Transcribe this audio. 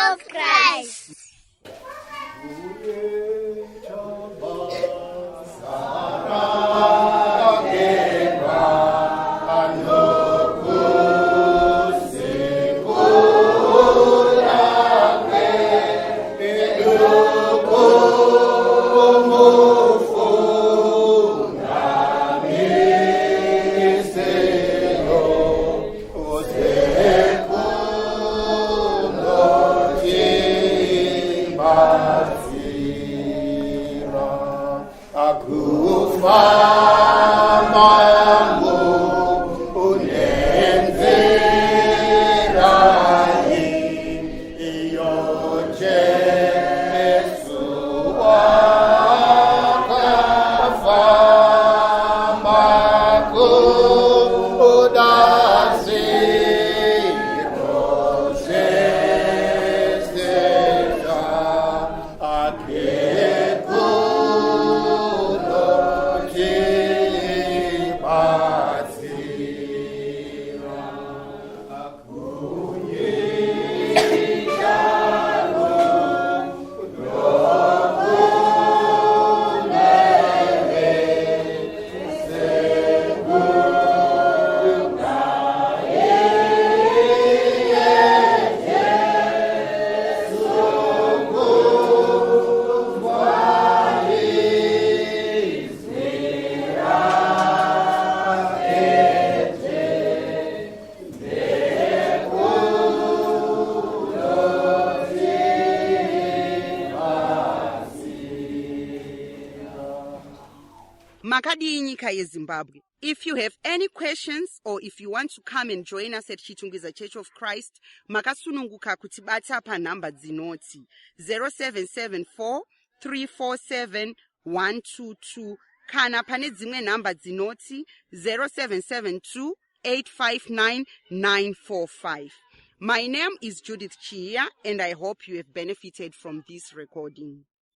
of Christ. Makadi nyika yeZimbabwe. If you have any questions or if you want to come and join us at Chitungwiza Church of Christ, makasununguka kutibata pa number dzinoti 0774 347 122 kana pane dzimwe number dzinoti 0772 859 945. My name is Judith Chia and I hope you have benefited from this recording.